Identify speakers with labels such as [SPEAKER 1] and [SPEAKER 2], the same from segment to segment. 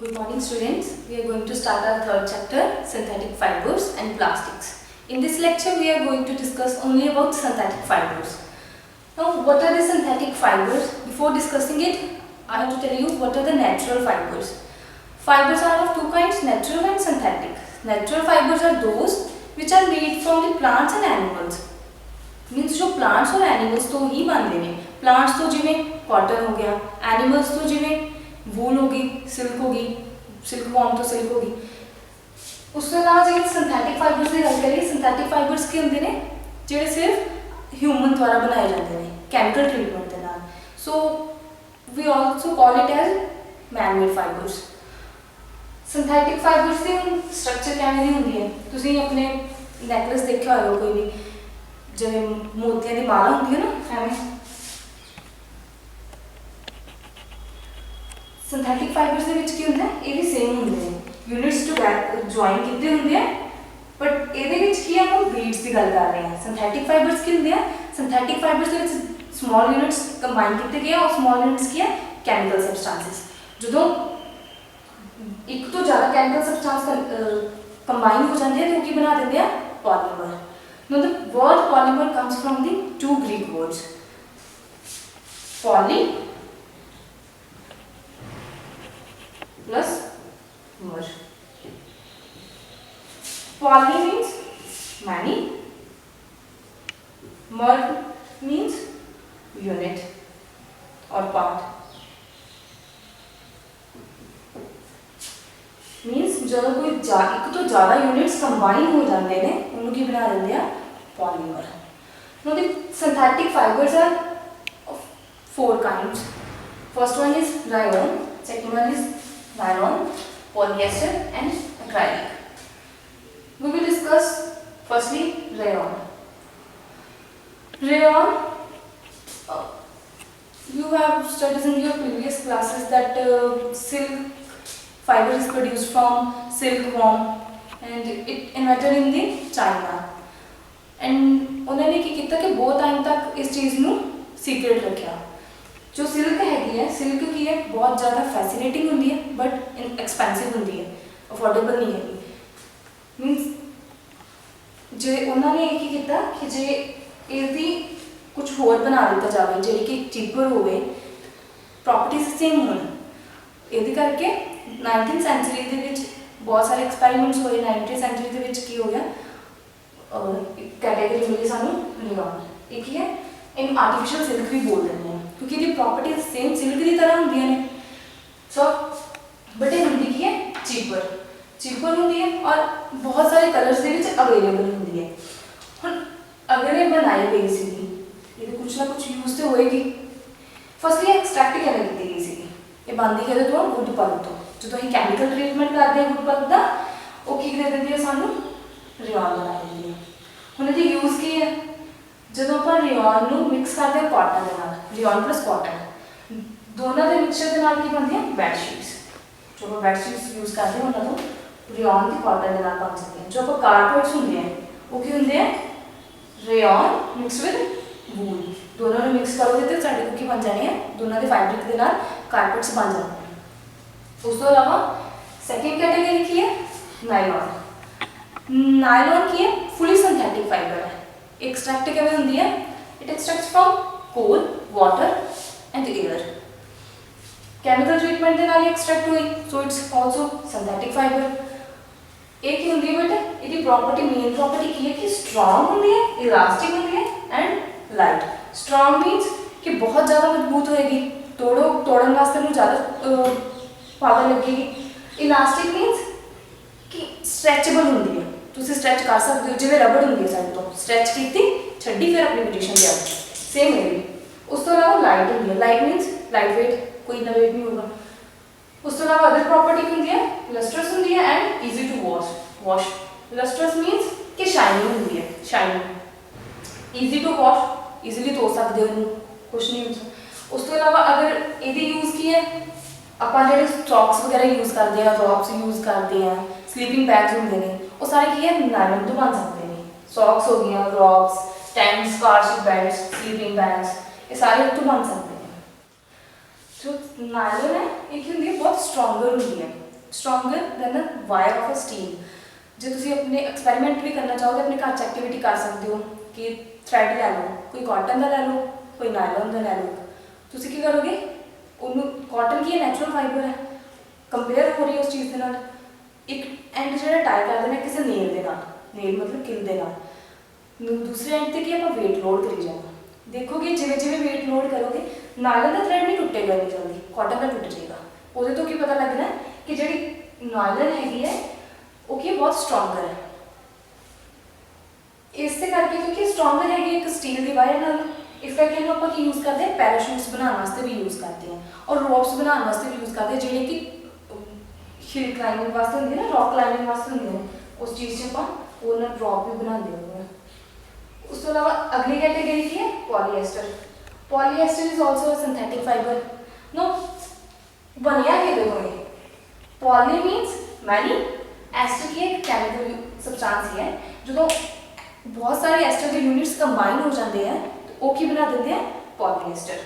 [SPEAKER 1] Good morning students. We are going to start our third chapter, synthetic fibers and plastics. In this lecture we are going to discuss only about synthetic fibers. Now what are the synthetic fibers? Before discussing it, I have to tell you what are the natural fibers. Fibers are of two kinds, natural and synthetic. Natural fibers are those which are made from the plants and animals. Means जो plants और animals तो ही बनते हैं. Plants तो जिमें cotton हो गया, animals तो जिमें वूल होगी, सिल्क होगी, सिल्क वॉर्म तो सिल्क होगी. उसके अलावा जो सिंथेटिक फाइबर्स की गल करिए, सिंथेटिक फाइबर्स के होंगे ने जो सिर्फ ह्यूमन द्वारा बनाए जाते हैं कैमिकल ट्रीटमेंट के नाल. So we also call it as man-made fibres. Synthetic fibres की स्ट्रक्चर किवें दी हुंदी है? तुसीं अपने नैकलेस देखा होगा कोई भी जिवें मोतियां दी माला हुंदी है ना, एवें सिंथेटिक फाइबर्स ਦੇ ਵਿੱਚ ਕੀ ਹੁੰਦਾ ਹੈ? ਇਹ ਵੀ ਸੇਮ ਹੁੰਦੇ ਨੇ, ਯੂਨਿਟਸ ਟੂ ਜੁਆਇਨ ਕੀਤੇ ਹੁੰਦੇ ਆ, ਬਟ ਇਹਦੇ ਵਿੱਚ ਕੀ ਆਪਾਂ ਬੀਡਸ ਦੀ ਗੱਲ ਕਰ ਰਹੇ ਹਾਂ. ਸਿੰਥੈਟਿਕ ਫਾਈਬਰਸ ਕੀ ਹੁੰਦੇ ਆ? ਸਿੰਥੈਟਿਕ ਫਾਈਬਰਸ ਦੇ ਵਿੱਚ ਸਮਾਲ ਯੂਨਿਟਸ ਕੰਬਾਈਨ ਕੀਤੇ ਗਏ ਆ, ਉਹ ਸਮਾਲ ਯੂਨਿਟਸ ਕੀ ਹੈ? Chemical substances. ਜਦੋਂ ਇੱਕ ਤੋਂ ਜ਼ਿਆਦਾ ਕੈਮੀਕਲ ਸਬਸਟੈਂਸ ਕੰਬਾਈਨ ਹੋ ਜਾਂਦੇ ਆ ਤਾਂ ਉਹ ਕੀ ਬਣਾ ਦਿੰਦੇ ਆ? Polymer. Now the word polymer comes from the two Greek words, poly plus mer. Poly means many, mer means unit or part. मीनस जो कोई एक तो ज़्यादा यूनिट्स कंबाइन हो जाते हैं उन्होंने की बना देंगे polymer. Now the synthetic fibers are of four kinds. First one is rayon, second one is nylon, polyester and acrylic. We will discuss firstly rayon. Rayon, you have studied in your previous classes that silk fiber is produced from silkworm and it invented in the China. And उन्होंने की किया कि बहुत time तक इस चीज़ नू secret रखा. जो सिल्क हैगी है, सिल्क की है बहुत ज़्यादा फैसिनेटिंग होंगी है बट एक्सपेंसिव होंगी है, अफोर्डेबल नहीं है. मीनस जे उन्होंने ये किया कि जे इसकी कुछ होर बना दिता जाए जी कि चीपर हो, प्रॉपर्टीज सेम हो, ये करके 19th सेंचुरी के विच बहुत सारे एक्सपेरिमेंट्स हुए. 19th सेंचुरी के विच की हो गया कैटेगरी मिली सानू रेयॉन. एक ही है इन आर्टिफिशियल सिल्क भी बोल देते हैं क्योंकि ये प्रॉपर्टीज सेम सिल्क की तरह होंगी ने. सो बट ये होंगी की है चीपर, चीपर होंगी है और बहुत सारे कलर्स के विच अवेलेबल होंगी है. हुण अगर ये बनाई गई सी ये कुछ ना कुछ यूज तो होएगी. फर्स्टली एक्सट्रैक्ट किवें कीती गई सी? ये बनती है तो वुड पल्प तो जो अं कैमिकल ट्रीटमेंट करते हैं वुड पल्प का, वो की दे देती है सानू रेयॉन बना देती है. हुण ये यूज़ की है जो आप रेयॉन नू मिक्स करते हैं कॉटन के नाल, रेयॉन प्लस कॉटन दोनों के मिक्सचर के नाल की बनती है बैडशीट्स. जो आप बैडशीट्स यूज़ करते हैं उन्होंने रेयॉन की कॉटन के नाल बन सकते हैं. जो आप कारपेट्स होंगे हैं वो की होंगे हैं रेयॉन मिक्स विद वूल, दोनों ने मिक्स करोगे तो साढ़े को बन जाने हैं दोनों के फैब्रिक के नाल कारपेट्स बन जाते हैं. उस तो अलावा सेकेंड कैटेगरी की है नायलॉन. नायलॉन की है फुली सिंथेटिक फाइबर है. एक्सट्रैक्ट किवें होंदी है? It extracts from coal, water and air. Chemical treatment के नाल एक्सट्रैक्ट हुई, so it's also synthetic fibre. एक ही होंदी है बेटा इसकी प्रॉपर्टी, मेन प्रॉपर्टी की है कि स्ट्रॉन्ग होंदी है, इलास्टिक होंदी है एंड लाइट. स्ट्रॉन्ग मीन्स कि बहुत ज़्यादा मजबूत होएगी, तोड़न वास्ते नूं ज़्यादा पावर लगेगी. इलास्टिक मीन्स कि स्ट्रैचेबल होंगी है, तुम स्ट्रैच कर सकते हो जिवें रबड़ होंगी है साइड तो स्ट्रैच की छड्डी फिर अपनी पोजीशन पे आ गई. सेम है भी. उस तो अलावा लाइट होंगी है. लाइट मीन्स लाइट वेट, कोई इतना वेट नहीं होगा. उस तो अलावा अदर प्रॉपर्टी होंगी है लस्ट्रस होंगी है and easy to wash. Lustrous means कि शाइनिंग होंगी है, shining. Easy to wash, easily धो सकते हो, कुछ नहीं होता. उस तो अलावा अगर ये यूज़ की है ਆਪਾਂ ਜਿਹੜੇ ਸੌਕਸ ਵਗੈਰਾ ਯੂਜ਼ ਕਰਦੇ ਆ, ਰੌਬਸ ਯੂਜ਼ ਕਰਦੇ ਆ, ਸਲੀਪਿੰਗ ਬੈਗਸ ਹੁੰਦੇ ਨੇ, ਉਹ ਸਾਰੇ ਕੀ ਹੈ ਨਾਇਲਨ ਤੋਂ ਬਣ ਸਕਦੇ ਨੇ. ਸੌਕਸ ਹੋ ਗਈਆਂ, robes, tents, car seat belts, sleeping bags, ये सारे तो बन सकते हैं. जो नायलॉन है एक होंगी है बहुत स्ट्रॉन्गर होंगी है, stronger than a wire of a steel. ਜੇ ਤੁਸੀਂ ਆਪਣੇ ਐਕਸਪੈਰੀਮੈਂਟ ਵੀ ਕਰਨਾ ਚਾਹੋ ਤਾਂ ਆਪਣੇ ਘਰ 'ਚ ਐਕਟੀਵਿਟੀ ਕਰ ਸਕਦੇ ਹੋ ਕਿ ਥਰੈਡ ਲੈ ਲਓ, ਕੋਈ ਕਾਟਨ ਦਾ ਲੈ ਲਓ, ਕੋਈ ਨਾਇਲਨ ਦਾ ਲੈ ਲਓ। ਤੁਸੀਂ ਕੀ ਕਰੋਗੇ, ਉਹਨੂੰ ਕਾਟਨ ਕੀ ਹੈ, ਨੈਚੁਰਲ ਫਾਈਬਰ ਹੈ, ਕੰਪੇਅਰ ਹੋ ਰਹੀ ਉਸ ਚੀਜ਼ ਦੇ ਨਾਲ। ਇੱਕ ਐਂਡ ਜਿਹੜਾ ਟਾਈ ਕਰ ਦੇਣਾ ਕਿਸੇ ਨੇਲ ਦੇ ਨਾਲ, ਨੇਲ ਮਤਲਬ ਕਿਲ ਦੇ ਨਾਲ। ਦੂਸਰੇ ਐਂਡ ਤੇ ਕੀ ਆਪਾਂ ਵੇਟ ਲੋਡ ਕਰੀ ਜਾਣਾ। ਦੇਖੋਗੇ ਜਿਵੇਂ ਜਿਵੇਂ ਵੇਟ ਲੋਡ ਕਰੋਗੇ ਨਾਇਲਨ ਦਾ ਥਰੈਡ ਨਹੀਂ ਟੁੱਟੇਗਾ ਇੰਨੀ ਜਲਦੀ, ਕਾਟਨ ਦਾ ਟੁੱਟ ਜਾਏਗਾ। ਉਹਦੇ ਤੋਂ ਕੀ ਪਤਾ ਲੱਗਣਾ ਕਿ ਜਿਹੜੀ ਨਾਇਲਨ ਹੈਗੀ ਹੈ ਉਹ ਕੀ ਬਹੁਤ ਸਟਰੋਂਗਰ ਹੈ। ਇਸੇ ਕਰਕੇ ਕਿਉਂਕਿ ਸਟਰੋਂਗਰ ਹੈਗੀ ਇੱਕ ਸਟੀਲ ਦੀ ਵਾਇਰ ਨਾਲ, ਇਸ ਕਰਕੇ ਇਹਨੂੰ ਆਪਾਂ ਕੀ ਯੂਜ਼ ਕਰਦੇ ਹਾਂ, ਪੈਰਾਸ਼ੂਟਸ ਬਣਾਉਣ ਵਾਸਤੇ ਵੀ ਯੂਜ਼ ਕਰਦੇ ਹਾਂ ਔਰ ਰੋਪਸ ਬਣਾਉਣ ਵਾਸਤੇ ਵੀ ਯੂਜ਼ ਕਰਦੇ ਹਾਂ, ਜਿਹੜੇ ਕਿ ਹਿਲ ਕਲਾਈਮਿੰਗ ਵਾਸਤੇ ਹੁੰਦੀ ਹੈ ਨਾ, ਰੌਕ ਕਲਾਈਮਿੰਗ ਵਾਸਤੇ ਹੁੰਦੀ ਹੈ। ਉਸ ਚੀਜ਼ 'ਚ ਆਪਾਂ ਉਹ ਨਾਲ ਰੌਕ ਵੀ ਬਣਾਉਂਦੇ ਹਾਂ। ਉਸ ਤੋਂ ਇਲਾਵਾ ਅਗਲੀ ਕੈਟੇਗਰੀ ਕੀ ਹੈ, polyester. Polyester is also a synthetic fibre. नो ਬਣਿਆ ਕਿਹਦੇ ਤੋਂ ਹੈ, ਪੋਲੀ ਮੀਨਸ ਮੈਨੀ, ਐਸਟਰ ਕੀ ਇੱਕ ਕੈਮੀਕਲ ਸਬਸਟੈਂਸ ਹੈ। ਜਦੋਂ बहुत सारे एस्टर के यूनिट्स कंबाइन हो जाते हैं तो वो की बना देते हैं पॉलीएस्टर।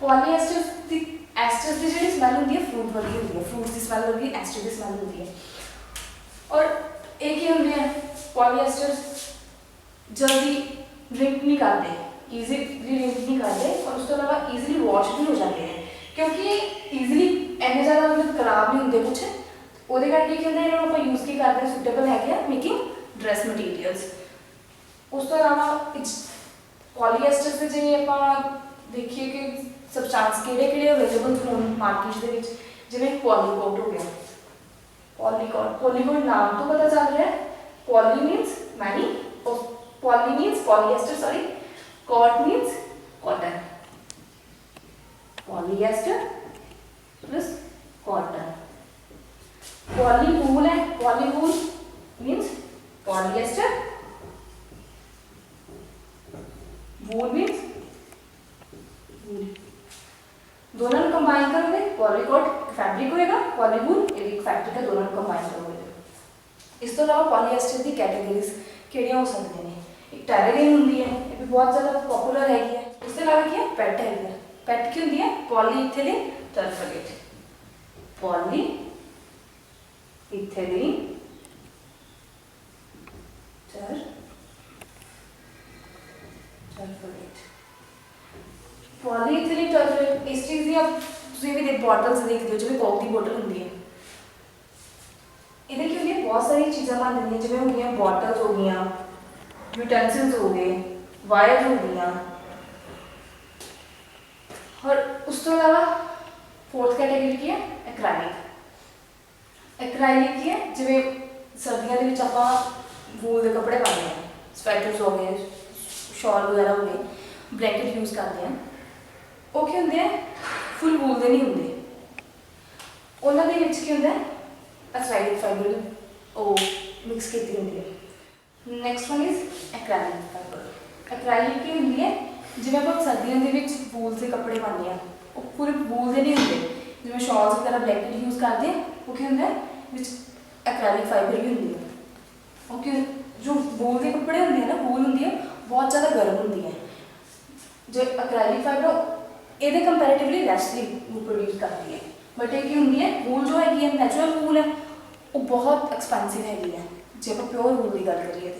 [SPEAKER 1] पॉलीएस्टर की एस्टर की जी स्मैल होती है फ्रूट वर्गी होती है, फ्रूट्स की स्मैल होती है, एस्टर की स्मैल होती है। और एक ही होंगे हैं पॉलीएस्टर जल्दी ड्रिंक नहीं करते, ईजीली ड्रिंक नहीं करते और उस तो अलावा ईजीली वॉश भी हो जाते हैं क्योंकि ईजीली इन्ने ज़्यादा मतलब खराब नहीं होंगे कुछ। वो करके की होंगे इन्होंने आप यूज़ की करते हैं सुटेबल है मेकिंग ड्रैस मटीरियल्स। उस तो इलावा पॉलीएस्टर से जे आप देखिए कि सबस्टांस किहड़े अवेलेबल होन मार्केट के, जिवें पॉलीकोट हो गया। पॉलीकोट, पॉलीकोट नाम तो पता चल रहा है, poly means many, poly means polyester sorry, cot means cotton, polyester plus cotton. Polywool है, polywool means polyester, wool means wool. दोनों को कंबाइन करोगे पॉलीकोट फैब्रिक होएगा, पॉलीवूल एक फैब्रिक है, दोनों को कंबाइन करोगे। इस तो अलावा पॉलीएस्टर की कैटेगरीज किहड़ियां हो सकती हैं, एक टेरारीन होंदी है, ये भी बहुत ज़्यादा पॉपुलर हैगी है। उसके अलावा क्या है, पेट हैगी है। पेट की होंदी है पॉलीइथिलीन टरफलेट, पॉलीइथिलीन पॉलीइथिलीन टरफलेट इस चीज़ की आप भी बॉटल्स देखते हो जिवें कोक की बोतल होंदी है, ये की होंदी है बहुत सारी चीज़ां बन जांदियां जिवें हो गई बॉटल्स हो गई, यूटेंसिल्स हो गए, वायर हो गई। और उस तो अलावा फोर्थ कैटेगरी की है एक्राइलिक। एक्राइलिक की है जिवें सर्दियों के आप वूल के कपड़े पाते हैं, स्वेटर्स हो गए, शॉल वगैरह हो गए, ब्लैंकेट यूज़ करते हैं, वो क्या होंगे फुल वूल के नहीं होंगे, उन्होंने की होंगे एक्राइलिक फाइबर वो मिक्स की होंगी है। Next one is acrylic fibre. Acrylic की होंगी है जिवें आप सर्दियों के वूल के कपड़े पाते हैं, वो पूरे वूल के नहीं होंगे, जिवें शॉल्स वगैरह ब्लैंकेट यूज़ करते हैं, वो क्या होंगे एक्राइलिक फाइबर भी होंगी है। ओके, जो वूल के कपड़े होंगे हैं ना, वूल होंगी है बहुत ज़्यादा गर्म होंगी है, जो एक्राइलिक फाइबर ये कंपैरेटिवली लैसली वूल प्रोड्यूस करती है, बट ये होंगी है वूल जो हैगी है नैचुरल वूल है वो बहुत एक्सपेंसिव हैगी है जो आप प्योर वूल की गल करिए,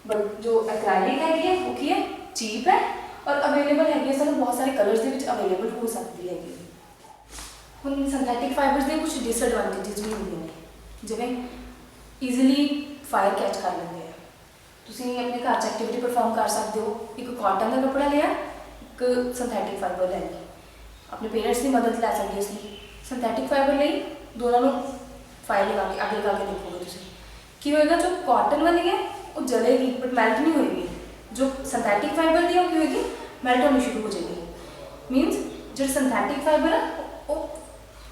[SPEAKER 1] बट जो एक्राइलिक हैगी है वो की है चीप है और अवेलेबल हैगी है, सानू बहुत सारे कलर्स के अवेलेबल हो सकती हैगी। हुण सिंथेटिक फाइबर्स के कुछ डिसएडवांटेजेस भी होंगे हैं, जिवें ईजीली फायर कैच कर लेंगे हैं। तुसीं अपने घर च एक्टिविटी परफॉर्म कर सकते हो, एक कॉटन का कपड़ा लिया, एक सिंथेटिक फाइबर लै ली, अपने पेरेंट्स की मदद लै सकते हो इसलिए। सिंथेटिक फाइबर ली दोनों फायर लगा के अग लगा के देखोगे तुसीं की होएगा, जो कॉटन वाली है वो जलेगी बट मेल्ट नहीं होएगी, जो सिंथेटिक फाइबर दी है होगी मेल्ट होनी शुरू हो जाएगी। मीनस जो सिंथेटिक फाइबर है वो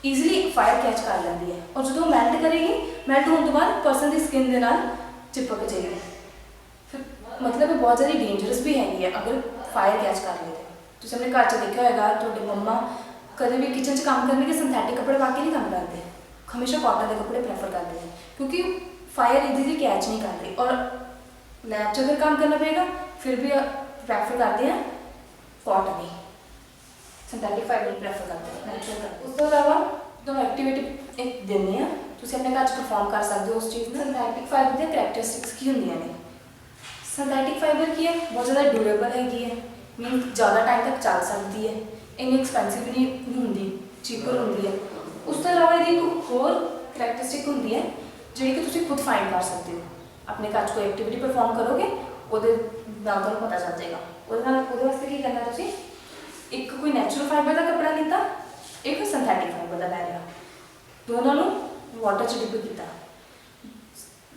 [SPEAKER 1] ईजीली फायर कैच कर लेती है और जो मेल्ट करेगी, मेल्ट होने तो बाद पर्सन की स्किन के नाल चिपक जाएगी, फिर मतलब बहुत ज़्यादा डेंजरस भी हैगी है अगर फायर कैच कर ले। तुम अपने घर च देखा होगा तो मम्मा कभी भी किचन च काम करने के सिंथेटिक कपड़े पा के नहीं काम करते, हमेशा कॉटन के कपड़े प्रेफर करते हैं क्योंकि फायर इजीली कैच नहीं करते, और लैब च अगर काम करना पड़ेगा फिर भी प्रेफर करते हैं कॉटन ही, सिंथेटिक फाइबर प्रेफर करते हैं नेचुरल। उस तो अलावा तुम एक्टिविटी एक देने ਤੁਸੀਂ ਆਪਣੇ ਘਰ 'ਚ ਪਰਫਾਰਮ ਕਰ ਸਕਦੇ ਹੋ ਉਸ ਚੀਜ਼ ਨੂੰ। ਸਿੰਥੈਟਿਕ ਫਾਈਬਰ ਦੀਆਂ ਕਰੈਕਟਰਿਸਟਿਕਸ ਕੀ ਹੁੰਦੀਆਂ ਨੇ? ਸਿੰਥੈਟਿਕ ਫਾਈਬਰ ਕੀ ਹੈ, ਬਹੁਤ ਜ਼ਿਆਦਾ ਡਿਊਰੇਬਲ ਹੈਗੀ ਹੈ, ਮੀਨ ਜ਼ਿਆਦਾ ਟਾਈਮ ਤੱਕ ਚੱਲ ਸਕਦੀ ਹੈ, ਇੰਨੀ ਐਕਸਪੈਂਸਿਵ ਨਹੀਂ ਹੁੰਦੀ, ਚੀਪਰ ਹੁੰਦੀ ਹੈ। ਉਸ ਤੋਂ ਇਲਾਵਾ ਇਹਦੀ ਇੱਕ ਹੋਰ ਕਰੈਕਟਰਿਸਟਿਕ ਹੁੰਦੀ ਹੈ ਜਿਹੜੀ ਕਿ ਤੁਸੀਂ ਖੁਦ ਫਾਈਂਡ ਕਰ ਸਕਦੇ ਹੋ। ਆਪਣੇ ਘਰ 'ਚ ਕੋਈ ਐਕਟੀਵਿਟੀ ਪਰਫਾਰਮ ਕਰੋਗੇ, ਉਹਦੇ ਨਾਲ ਤੁਹਾਨੂੰ ਪਤਾ ਚੱਲ ਜਾਏਗਾ। ਉਹਦੇ ਵਾਸਤੇ ਕੀ ਕਰਨਾ, ਤੁਸੀਂ ਇੱਕ ਕੋਈ ਨੈਚੁਰਲ ਫਾਈਬਰ ਦਾ ਕੱਪੜਾ ਲਿੱਤਾ, ਇੱਕ ਸਿੰਥੈਟਿਕ ਫਾਈਬਰ ਦਾ ਲੈ ਲਿਆ, ਦੋਨਾਂ ਨੂੰ ਵਾਟਰ 'ਚ ਡਿਪ ਕੀਤਾ।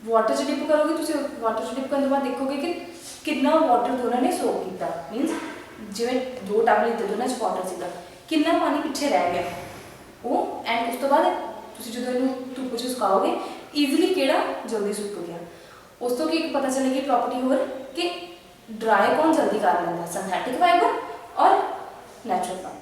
[SPEAKER 1] ਵਾਟਰ 'ਚ ਡਿਪ ਕਰੋਗੇ ਤੁਸੀਂ, ਵਾਟਰ 'ਚ ਡਿਪ ਕਰਨ ਤੋਂ ਬਾਅਦ ਦੇਖੋਗੇ ਕਿ ਕਿੰਨਾ ਵਾਟਰ ਦੋਨਾਂ ਨੇ ਸੋਕ ਕੀਤਾ। ਮੀਨਸ ਜਿਵੇਂ 2 ਟੱਬ ਲਿੱਤੇ, ਦੋਨਾਂ 'ਚ ਵਾਟਰ ਸੀਗਾ, ਕਿੰਨਾ ਪਾਣੀ ਪਿੱਛੇ ਰਹਿ ਗਿਆ ਉਹ। ਐਂਡ ਉਸ ਤੋਂ ਬਾਅਦ ਤੁਸੀਂ ਜਦੋਂ ਇਹਨੂੰ ਧੁੱਪ 'ਚ ਸੁਕਾਓਗੇ, ਈਜ਼ੀਲੀ ਕਿਹੜਾ ਜਲਦੀ ਸੁੱਕ ਗਿਆ। ਉਸ ਤੋਂ ਕੀ ਇੱਕ ਪਤਾ ਚੱਲੇਗੀ ਪ੍ਰੋਪਰਟੀ ਹੋਰ ਕਿ ਡਰਾਈ ਕੌਣ ਜਲਦੀ ਕਰ ਲੈਂਦਾ, ਸਿੰਥੈਟਿਕ ਫਾਈਬਰ ਔਰ ਨੈਚੁਰਲ ਫਾਈਬਰ।